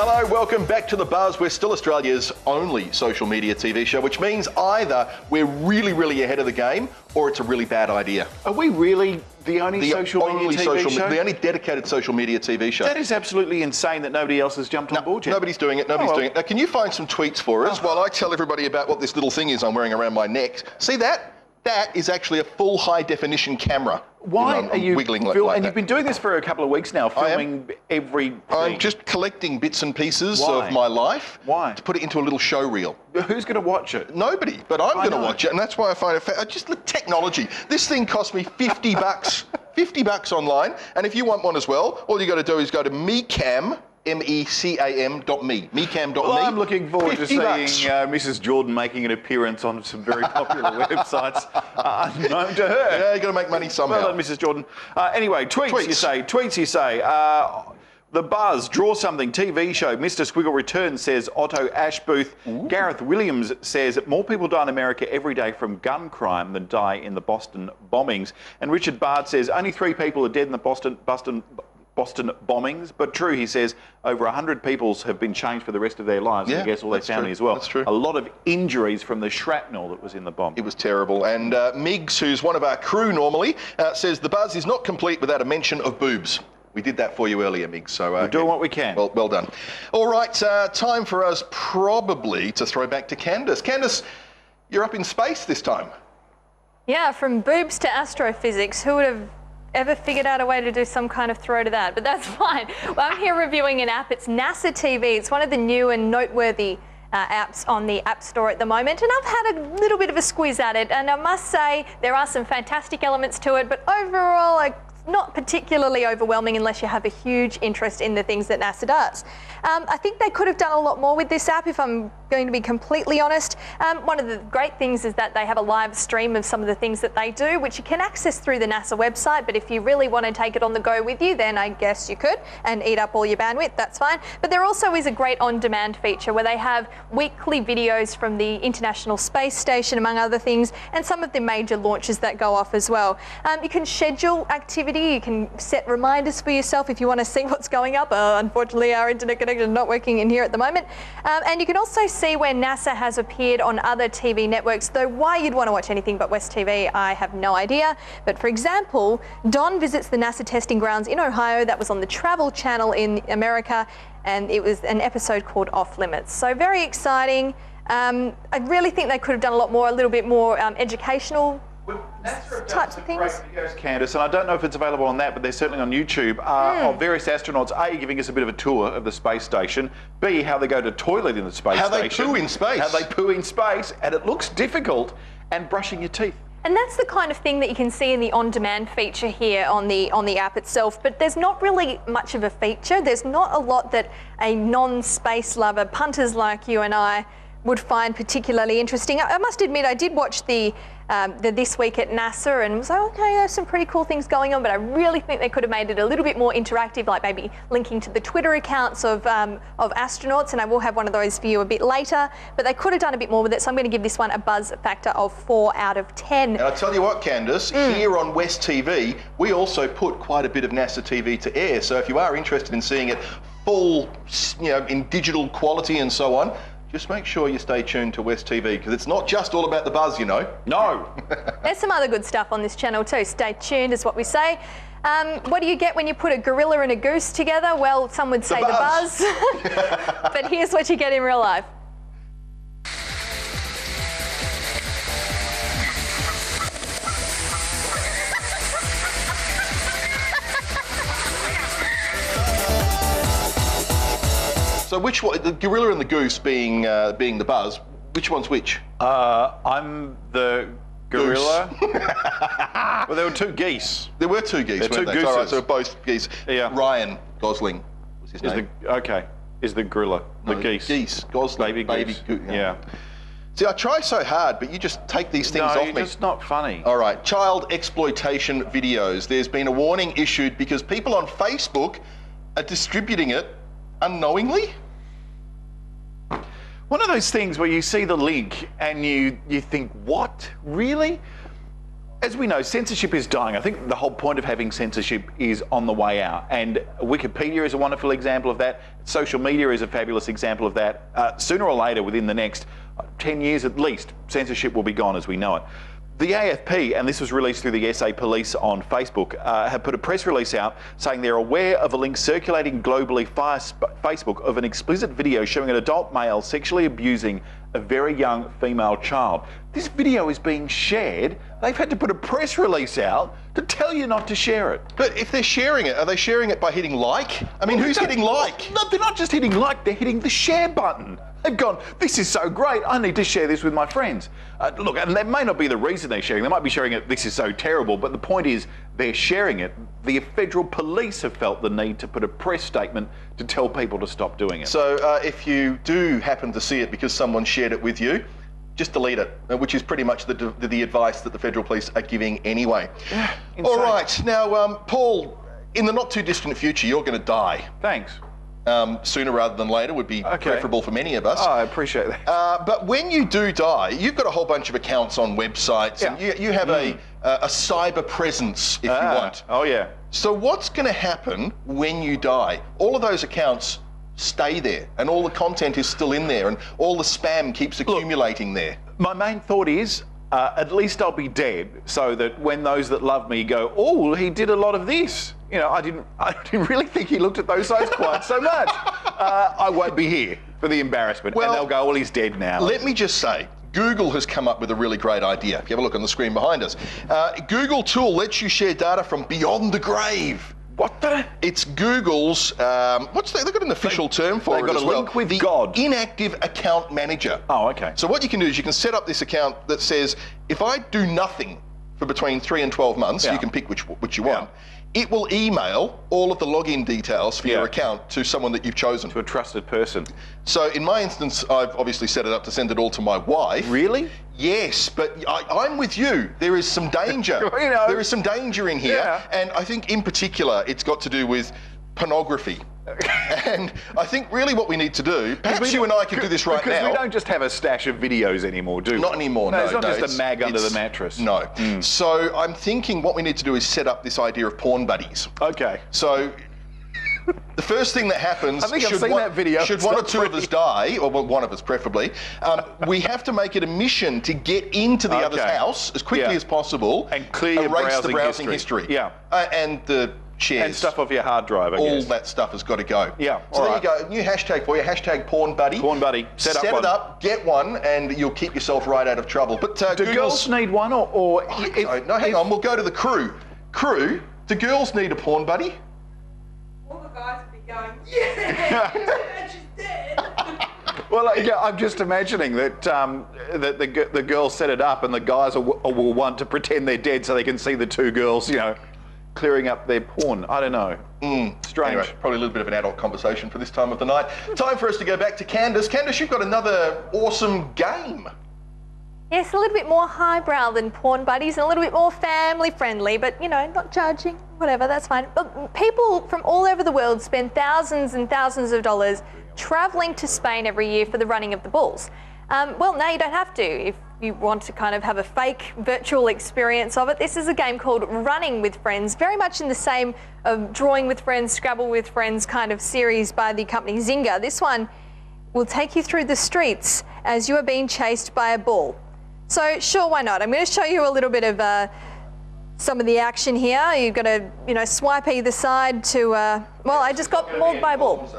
Hello, welcome back to The Buzz. We're still Australia's only social media TV show, which means either we're really, really ahead of the game or it's a really bad idea. Are we really the only social media TV show? The only dedicated social media TV show. That is absolutely insane that nobody else has jumped on board yet. Nobody's doing it, doing it. Now, can you find some tweets for us while I tell everybody about what this little thing is I'm wearing around my neck? See that? That is actually a full high-definition camera. Why are you wiggling like and that? you've been doing this for a couple of weeks now, filming everything. I'm just collecting bits and pieces of my life. Why? To put it into a little show reel. Who's going to watch it? Nobody, but I'm going to watch it, and that's why I find it just the technology. This thing cost me 50 bucks. 50 bucks online, and if you want one as well, all you got to do is go to mecam. MECAM.me. Mecam.me. Well, I'm looking forward to seeing $50. Mrs. Jordan making an appearance on some very popular websites unknown to her. Yeah, you got to make money somehow. Well done, Mrs. Jordan. Anyway, tweets you say. The Buzz, Draw Something, TV show. Mr. Squiggle returns, says Otto Ashbooth. Ooh. Gareth Williams says more people die in America every day from gun crime than die in the Boston bombings. And Richard Bard says only 3 people are dead in the Boston bombings, but true, he says, over 100 people have been changed for the rest of their lives, and I guess all their family as well. That's true. A lot of injuries from the shrapnel that was in the bomb. It was terrible. And Miggs, who's one of our crew normally, says the Buzz is not complete without a mention of boobs. We did that for you earlier, Miggs. So we're doing what we can. Well done. All right, time for us probably to throw back to Candace. Candace, you're up in space this time. Yeah, from boobs to astrophysics. Who would have ever figured out a way to do some kind of throw to that? But that's fine. Well, I'm here reviewing an app. It's NASA TV. It's one of the new and noteworthy apps on the App Store at the moment, and I've had a little bit of a squeeze at it, and I must say there are some fantastic elements to it, but overall not particularly overwhelming unless you have a huge interest in the things that NASA does. I think they could have done a lot more with this app, if I'm going to be completely honest. One of the great things is that they have a live stream of some of the things that they do, which you can access through the NASA website, but if you really want to take it on the go with you, then I guess you could, and eat up all your bandwidth, that's fine. But there also is a great on-demand feature where they have weekly videos from the International Space Station, among other things, and some of the major launches that go off as well. You can schedule activity, you can set reminders for yourself if you want to see what's going up. Unfortunately, our internet connection is not working in here at the moment. And you can also see where NASA has appeared on other TV networks, though why you'd want to watch anything but West TV, I have no idea. But for example, Don visits the NASA testing grounds in Ohio. That was on the Travel Channel in America, and it was an episode called Off Limits. So very exciting. I really think they could have done a lot more, a little bit more educational types of things. Great videos, Candace, and I don't know if it's available on that, but they're certainly on YouTube, of various astronauts, A, giving us a bit of a tour of the space station, B, how they go to toilet in the space station. How they poo in space. How they poo in space, and it looks difficult, and brushing your teeth. And that's the kind of thing that you can see in the on-demand feature here on the app itself, but there's not really much of a feature. There's not a lot that a non-space lover, punters like you and I, would find particularly interesting. I must admit, I did watch the This Week at NASA and was like, okay, there's some pretty cool things going on, but I really think they could have made it a little bit more interactive, like maybe linking to the Twitter accounts of astronauts, and I will have one of those for you a bit later, but they could have done a bit more with it, so I'm going to give this one a buzz factor of 4 out of 10. And I'll tell you what, Candace, here on West TV, we also put quite a bit of NASA TV to air, so if you are interested in seeing it full, in digital quality and so on, just make sure you stay tuned to West TV, because it's not just all about the buzz, you know. No. There's some other good stuff on this channel too. Stay tuned is what we say. What do you get when you put a gorilla and a goose together? Well, some would say the buzz. But here's what you get in real life. So which one, the gorilla and the goose being the buzz, which one's which? I'm the gorilla. Well, there were 2 geese. There were 2 geese, weren't there? 2 gooses. All right, so both geese. Yeah. Ryan Gosling was his name. Is the gorilla. The geese. Geese. Gosling. Baby goose. Yeah. See, I try so hard, but you just take these things off me. No, you're just not funny. All right, child exploitation videos. There's been a warning issued because people on Facebook are distributing it unknowingly. One of those things where you see the link and you think, what? Really? As we know, censorship is dying. I think the whole point of having censorship is on the way out. And Wikipedia is a wonderful example of that. Social media is a fabulous example of that. Sooner or later, within the next 10 years at least, censorship will be gone as we know it. The AFP, and this was released through the SA Police on Facebook, have put a press release out saying they're aware of a link circulating globally via Facebook of an explicit video showing an adult male sexually abusing a very young female child. This video is being shared. They've had to put a press release out to tell you not to share it. But if they're sharing it, are they sharing it by hitting like? I mean, who's hitting like? No, they're not just hitting like, they're hitting the share button. They've gone, this is so great, I need to share this with my friends. Look, and that may not be the reason they're sharing. They might be sharing it, this is so terrible, but the point is they're sharing it. The federal police have felt the need to put a press statement to tell people to stop doing it. So if you do happen to see it because someone shared it with you, just delete it, which is pretty much the advice that the federal police are giving anyway. Yeah, all right, now, Paul, in the not too distant future, you're going to die. Thanks. Sooner rather than later would be preferable for many of us. Oh, I appreciate that. But when you do die, you've got a whole bunch of accounts on websites, and you have a cyber presence, if you want. Oh, yeah. So what's going to happen when you die? All of those accounts stay there, and all the content is still in there, and all the spam keeps accumulating there. My main thought is, at least I'll be dead, so that when those that love me go, oh, he did a lot of this. You know, I didn't really think he looked at those sites quite so much. I won't be here for the embarrassment, and they'll go, well, he's dead now. Let me just say, Google has come up with a really great idea. If you have a look on the screen behind us. Google tool lets you share data from beyond the grave. What the? It's Google's, they've got an official term for it as well. They've got a link with God. Inactive account manager. Oh, okay. So what you can do is you can set up this account that says, if I do nothing for between 3 and 12 months, you can pick which you want. It will email all of the login details for your account to someone that you've chosen. To a trusted person. So in my instance, I've obviously set it up to send it all to my wife. Really? Yes, but I'm with you. There is some danger. You know. There is some danger in here. Yeah. And I think in particular, it's got to do with pornography. And I think really what we need to do, perhaps you and I can do this right now. Because we don't just have a stash of videos anymore, do we? Not anymore, no. It's not just a mag under the mattress. No. So I'm thinking what we need to do is set up this idea of porn buddies. Okay. So the first thing that happens, I think I've seen that video. Should one or two of us die, or one of us preferably, we have to make it a mission to get into the other's house as quickly as possible and clear your erase the browsing history. Yeah. And the shares. And stuff off your hard drive, I guess. All that stuff has got to go. Yeah. So there you go. New hashtag for you, hashtag porn buddy. Porn buddy. Set it up, get one, and you'll keep yourself right out of trouble. But do girls need one, or no, hang on. We'll go to the crew. Crew, do girls need a porn buddy? All the guys would be going, yeah, she's dead. Well, I'm just imagining that that the girls set it up, and the guys will want to pretend they're dead so they can see the two girls, you know, clearing up their porn. I don't know. Strange. Anyway, probably a little bit of an adult conversation for this time of the night. Time for us to go back to Candace. Candace, you've got another awesome game. Yes, a little bit more highbrow than porn buddies and a little bit more family friendly, but you know, not judging, whatever, that's fine. But people from all over the world spend thousands and thousands of dollars travelling to Spain every year for the running of the bulls. Well, now you don't have to. If you want to kind of have a fake virtual experience of it, this is a game called Running with Friends, very much in the same Drawing with Friends, Scrabble with Friends kind of series by the company Zynga. This one will take you through the streets as you are being chased by a bull. So sure, why not? I'm going to show you a little bit of some of the action here. You've got to, you know, swipe either side to, well, I just got mauled by a bull.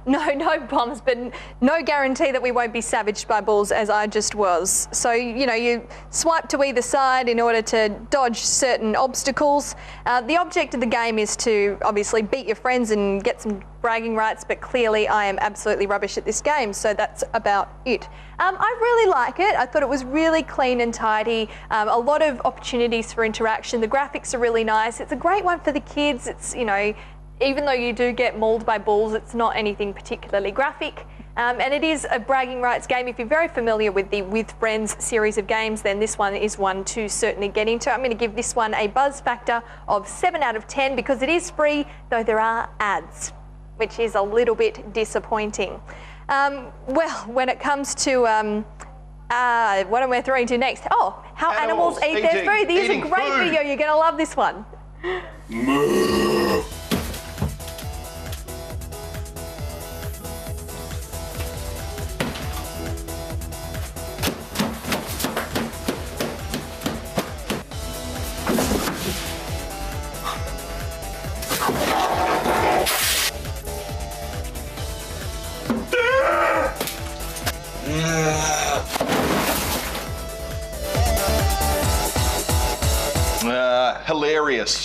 No bombs, but no guarantee that we won't be savaged by bulls as I just was. So, you know, you swipe to either side in order to dodge certain obstacles. The object of the game is to obviously beat your friends and get some bragging rights, but clearly I am absolutely rubbish at this game, so that's about it. I really like it. I thought it was really clean and tidy, a lot of opportunities for interaction. The graphics are really nice. It's a great one for the kids. It's, you know, even though you do get mauled by bulls, it's not anything particularly graphic. And it is a bragging rights game. If you're very familiar with the With Friends series of games, then this one is one to certainly get into. I'm going to give this one a buzz factor of 7 out of 10 because it is free, though there are ads, which is a little bit disappointing. Well, when it comes to What am I throwing to next? Oh, how animals eat their food. This is a great video. You're going to love this one.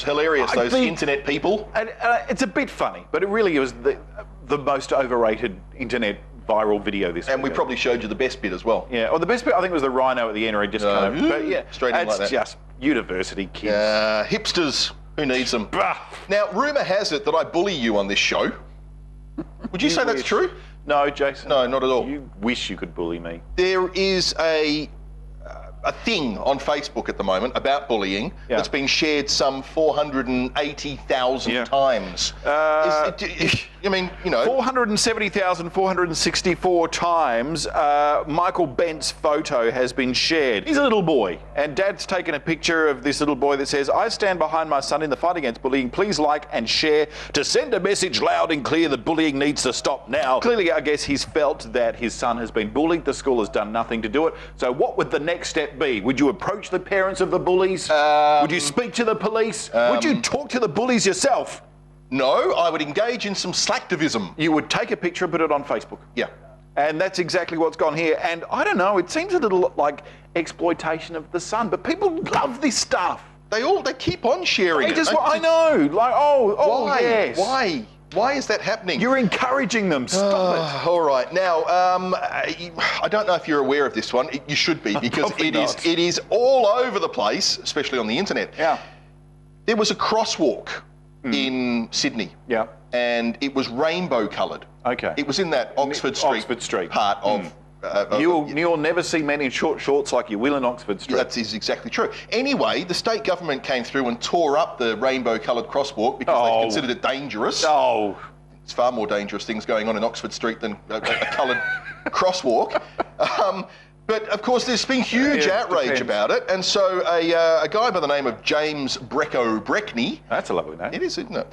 Hilarious, those internet people. And it's a bit funny, but it really was the most overrated internet viral video this week. And we probably showed you the best bit as well. Yeah, well, the best bit I think was the rhino at the end, where he just kind of, but yeah, straight in like that. It's just university kids. Hipsters, who needs them? Now, rumour has it that I bully you on this show. Would you say that's true? No, Jason. No, not at all. You wish you could bully me. There is a thing on Facebook at the moment about bullying that's been shared some 480,000 times. I mean, you know... 470,464 times Michael Bent's photo has been shared. He's a little boy, and Dad's taken a picture of this little boy that says, "I stand behind my son in the fight against bullying. Please like and share to send a message loud and clear that bullying needs to stop now." Clearly, I guess he's felt that his son has been bullied. The school has done nothing to do it. So what would the next step be? Would you approach the parents of the bullies? Would you speak to the police? Would you talk to the bullies yourself? No, I would engage in some slacktivism. You would take a picture and put it on Facebook. Yeah. And that's exactly what's gone here. And I don't know, it seems a little like exploitation of the son, but people love this stuff. They keep on sharing it. I know. Like, why? Yes. Why is that happening? You're encouraging them. Stop it. All right. Now, I don't know if you're aware of this one. You should be, because it is all over the place, especially on the internet. Yeah. There was a crosswalk in Sydney. Yeah. And it was rainbow coloured. Okay. It was in that Oxford Street part of... You'll never see men in short shorts like you will in Oxford Street. That is exactly true. Anyway, the state government came through and tore up the rainbow-coloured crosswalk because they considered it dangerous. Oh. It's far more dangerous things going on in Oxford Street than a coloured crosswalk. But of course, there's been huge outrage about it, and so a guy by the name of James Breckney. That's a lovely name. It is, isn't it?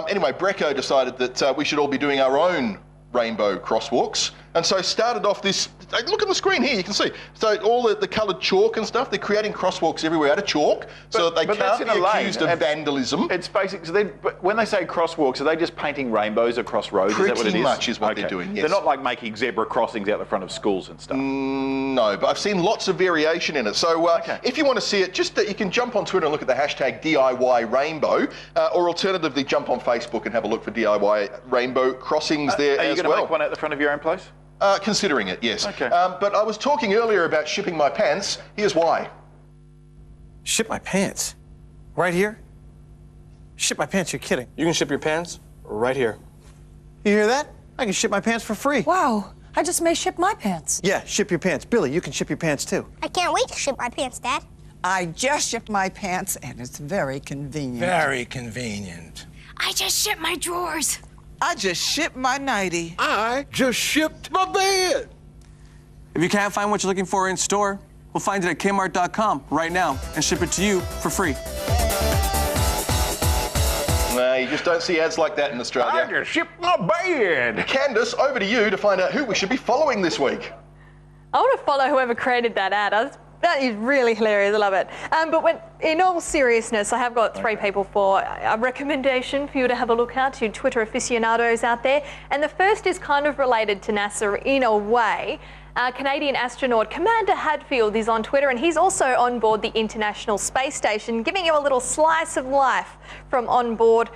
Anyway, Brecko decided that we should all be doing our own rainbow crosswalks, and so started off this. Look at the screen here, you can see. So all the coloured chalk and stuff, they're creating crosswalks everywhere out of chalk, so that they can't be accused of vandalism. It's basic. So but when they say crosswalks, are they just painting rainbows across roads? Pretty is that what it is? much is what they're doing, yes. They're not like making zebra crossings out the front of schools and stuff. No, but I've seen lots of variation in it. So if you want to see it, just you can jump on Twitter and look at the hashtag DIY Rainbow, or alternatively jump on Facebook and have a look for DIY Rainbow crossings there as well. Are you going to make one at the front of your own place? Considering it, yes. Okay. But I was talking earlier about shipping my pants. Here's why. Ship my pants? Right here? Ship my pants? You're kidding. You can ship your pants right here. You hear that? I can ship my pants for free. Wow. I just may ship my pants. Yeah, ship your pants. Billy, you can ship your pants too. I can't wait to ship my pants, Dad. I just shipped my pants, and it's very convenient. Very convenient. I just shipped my drawers. I just shipped my nightie. I just shipped my bed. If you can't find what you're looking for in store, we'll find it at Kmart.com right now and ship it to you for free. No, you just don't see ads like that in Australia. I just shipped my bed. Candace, over to you to find out who we should be following this week. I want to follow whoever created that ad. That is really hilarious. I love it. But in all seriousness, I have got three people for a recommendation for you to have a look at, to Twitter aficionados out there. And the first is kind of related to NASA in a way. Canadian astronaut Commander Hadfield is on Twitter, and he's also on board the International Space Station, giving you a little slice of life from on board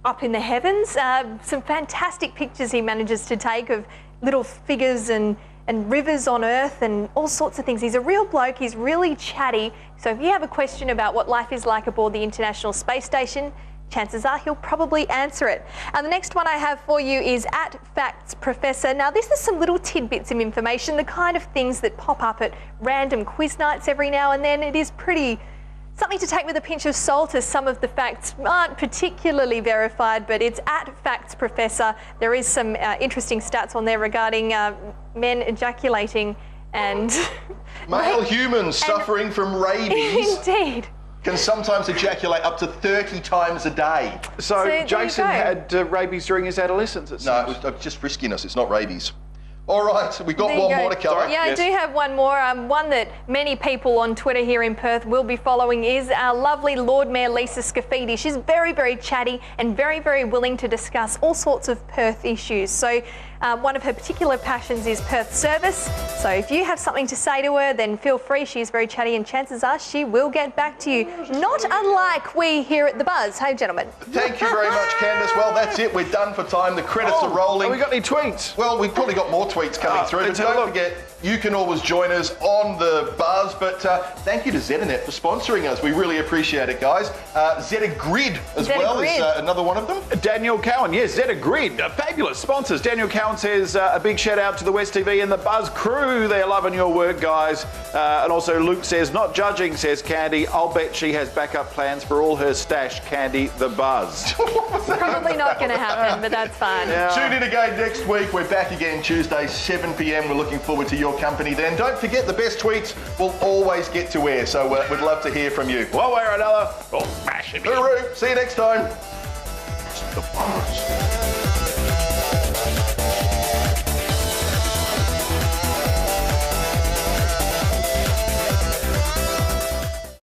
up in the heavens. Some fantastic pictures he manages to take of little figures and rivers on Earth and all sorts of things. He's a real bloke, he's really chatty. So if you have a question about what life is like aboard the International Space Station, chances are he'll probably answer it. And the next one I have for you is @FactsProfessor. Now this is some little tidbits of information, the kind of things that pop up at random quiz nights every now and then. It is pretty something to take with a pinch of salt, as some of the facts aren't particularly verified, but it's @FactsProfessor. There is some interesting stats on there regarding men ejaculating And Male humans suffering from rabies indeed. can sometimes ejaculate up to 30 times a day. So there you Jason go. had rabies during his adolescence, it No, seems. it was just friskiness. It's not rabies. All right, we've got There you one go. more to cover. Yeah, Yes. I do have one more. One that many people on Twitter here in Perth will be following is our lovely Lord Mayor Lisa Scafidi. She's very, very chatty and very, very willing to discuss all sorts of Perth issues. So one of her particular passions is Perth service. So if you have something to say to her, then feel free. She's very chatty and chances are she will get back to you. Not unlike we here at The Buzz. Hey, gentlemen. Thank you very much, Candice. Well, that's it. We're done for time. The credits are rolling. Have we got any tweets? Well, we've probably got more tweets coming through, but let's have a don't look. forget, you can always join us on the Buzz. But thank you to Zetanet for sponsoring us. We really appreciate it, guys. Zeta Grid as Zeta well Grid. is another one of them. Daniel Cowan, yes, Zeta Grid, fabulous sponsors. Daniel Cowan says a big shout out to the West TV and the Buzz crew. They're loving your work, guys. And also Luke says, not judging, says Candy. I'll bet she has backup plans for all her stash, Candy the Buzz. Probably not going to happen, but that's fine. Tune in again next week. We're back again Tuesday, 7 p.m. We're looking forward to your company then. Don't forget, the best tweets will always get to air, so we'd love to hear from you. One way or another, we'll smash it. Hooroo! See you next time. The Buzz.